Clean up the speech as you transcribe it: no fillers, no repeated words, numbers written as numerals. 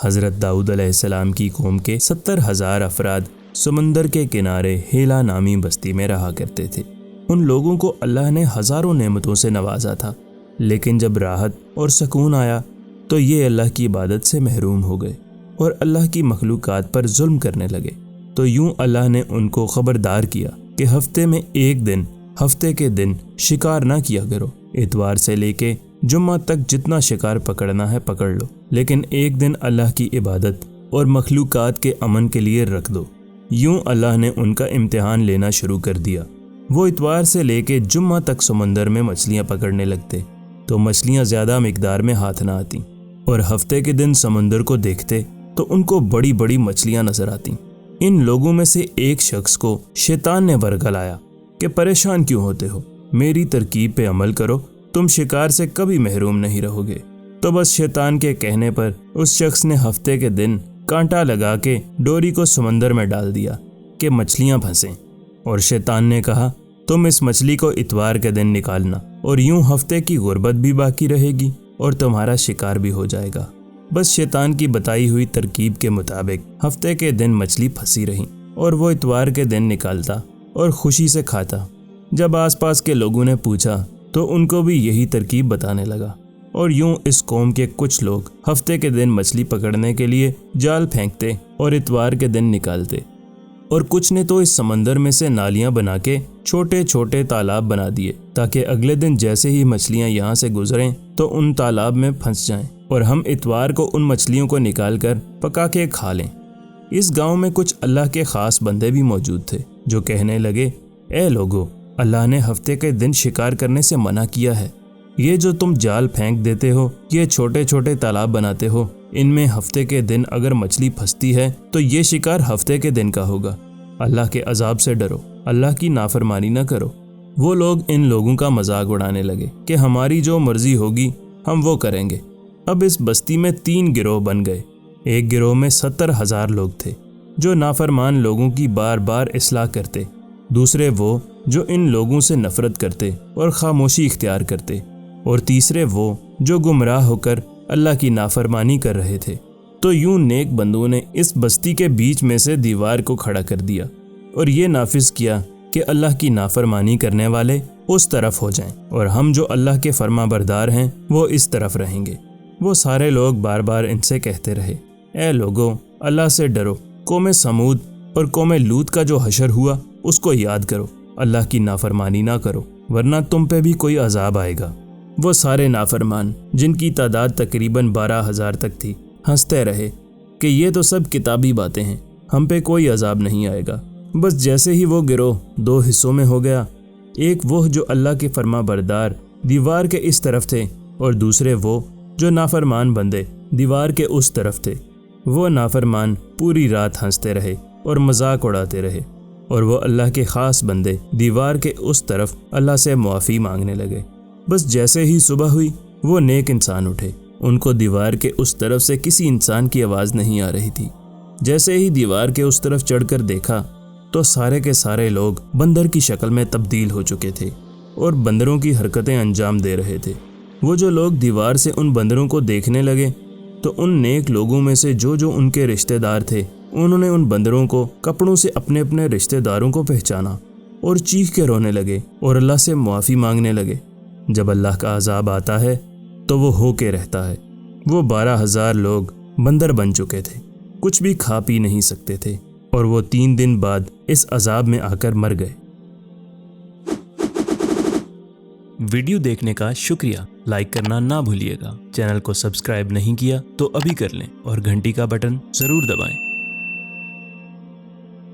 حضرت داؤد علیہ السلام کی قوم کے 70,000 افراد سمندر کے کنارے ہیلا نامی بستی میں رہا کرتے تھے۔ ان لوگوں کو اللہ نے ہزاروں نعمتوں سے نوازا تھا، لیکن جب راحت اور سکون آیا تو یہ اللہ کی عبادت سے محروم ہو گئے اور اللہ کی مخلوقات پر ظلم کرنے لگے۔ تو یوں اللہ نے ان کو خبردار کیا کہ ہفتے میں ایک دن، ہفتے کے دن شکار نہ کیا کرو۔ اتوار سے لے کے جمعہ تک جتنا شکار پکڑنا ہے پکڑ لو، لیکن ایک دن اللہ کی عبادت اور مخلوقات کے امن کے لیے رکھ دو۔ یوں اللہ نے ان کا امتحان لینا شروع کر دیا۔ وہ اتوار سے لے کے جمعہ تک سمندر میں مچھلیاں پکڑنے لگتے تو مچھلیاں زیادہ مقدار میں ہاتھ نہ آتیں، اور ہفتے کے دن سمندر کو دیکھتے تو ان کو بڑی بڑی مچھلیاں نظر آتیں۔ ان لوگوں میں سے ایک شخص کو شیطان نے ورگلایا کہ پریشان کیوں ہوتے ہو، میری ترکیب پہ عمل کرو، تم شکار سے کبھی محروم نہیں رہو گے۔ تو بس شیطان کے کہنے پر اس شخص نے ہفتے کے دن کانٹا لگا کے ڈوری کو سمندر میں ڈال دیا کہ مچھلیاں پھنسیں، اور شیطان نے کہا تم اس مچھلی کو اتوار کے دن نکالنا، اور یوں ہفتے کی غربت بھی باقی رہے گی اور تمہارا شکار بھی ہو جائے گا۔ بس شیطان کی بتائی ہوئی ترکیب کے مطابق ہفتے کے دن مچھلی پھنسی رہی اور وہ اتوار کے دن نکالتا اور خوشی سے کھاتا۔ جب آس پاس کے لوگوں نے پوچھا تو ان کو بھی یہی ترکیب بتانے لگا، اور یوں اس قوم کے کچھ لوگ ہفتے کے دن مچھلی پکڑنے کے لیے جال پھینکتے اور اتوار کے دن نکالتے، اور کچھ نے تو اس سمندر میں سے نالیاں بنا کے چھوٹے چھوٹے تالاب بنا دیے تاکہ اگلے دن جیسے ہی مچھلیاں یہاں سے گزریں تو ان تالاب میں پھنس جائیں اور ہم اتوار کو ان مچھلیوں کو نکال کر پکا کے کھا لیں۔ اس گاؤں میں کچھ اللہ کے خاص بندے بھی موجود تھے جو کہنے لگے، اے لوگو، اللہ نے ہفتے کے دن شکار کرنے سے منع کیا ہے۔ یہ جو تم جال پھینک دیتے ہو، یہ چھوٹے چھوٹے تالاب بناتے ہو، ان میں ہفتے کے دن اگر مچھلی پھنستی ہے تو یہ شکار ہفتے کے دن کا ہوگا۔ اللہ کے عذاب سے ڈرو، اللہ کی نافرمانی نہ کرو۔ وہ لوگ ان لوگوں کا مذاق اڑانے لگے کہ ہماری جو مرضی ہوگی ہم وہ کریں گے۔ اب اس بستی میں 3 گروہ بن گئے۔ ایک گروہ میں 70,000 لوگ تھے جو نافرمان لوگوں کی بار بار اصلاح کرتے، دوسرے وہ جو ان لوگوں سے نفرت کرتے اور خاموشی اختیار کرتے، اور تیسرے وہ جو گمراہ ہو کر اللہ کی نافرمانی کر رہے تھے۔ تو یوں نیک بندوں نے اس بستی کے بیچ میں سے دیوار کو کھڑا کر دیا اور یہ نافذ کیا کہ اللہ کی نافرمانی کرنے والے اس طرف ہو جائیں اور ہم جو اللہ کے فرما بردار ہیں وہ اس طرف رہیں گے۔ وہ سارے لوگ بار بار ان سے کہتے رہے، اے لوگو، اللہ سے ڈرو، قوم سمود اور قوم لوط کا جو حشر ہوا اس کو یاد کرو، اللہ کی نافرمانی نہ کرو ورنہ تم پہ بھی کوئی عذاب آئے گا۔ وہ سارے نافرمان جن کی تعداد تقریباً 12,000 تک تھی ہنستے رہے کہ یہ تو سب کتابی باتیں ہیں، ہم پہ کوئی عذاب نہیں آئے گا۔ بس جیسے ہی وہ گروہ 2 حصوں میں ہو گیا، ایک وہ جو اللہ کے فرما بردار دیوار کے اس طرف تھے اور دوسرے وہ جو نافرمان بندے دیوار کے اس طرف تھے۔ وہ نافرمان پوری رات ہنستے رہے اور مذاق اڑاتے رہے، اور وہ اللہ کے خاص بندے دیوار کے اس طرف اللہ سے معافی مانگنے لگے۔ بس جیسے ہی صبح ہوئی وہ نیک انسان اٹھے، ان کو دیوار کے اس طرف سے کسی انسان کی آواز نہیں آ رہی تھی۔ جیسے ہی دیوار کے اس طرف چڑھ کر دیکھا تو سارے کے سارے لوگ بندر کی شکل میں تبدیل ہو چکے تھے اور بندروں کی حرکتیں انجام دے رہے تھے۔ وہ جو لوگ دیوار سے ان بندروں کو دیکھنے لگے تو ان نیک لوگوں میں سے جو جو ان کے رشتہ دار تھے، انہوں نے ان بندروں کو کپڑوں سے اپنے اپنے رشتہ داروں کو پہچانا اور چیخ کے رونے لگے اور اللہ سے معافی مانگنے لگے۔ جب اللہ کا عذاب آتا ہے تو وہ ہو کے رہتا ہے۔ وہ 12,000 لوگ بندر بن چکے تھے، کچھ بھی کھا پی نہیں سکتے تھے، اور وہ 3 دن بعد اس عذاب میں آ کر مر گئے۔ ویڈیو دیکھنے کا شکریہ، لائک کرنا نہ بھولیے گا۔ چینل کو سبسکرائب نہیں کیا تو ابھی کر لیں اور گھنٹی کا بٹن ضرور دبائیں۔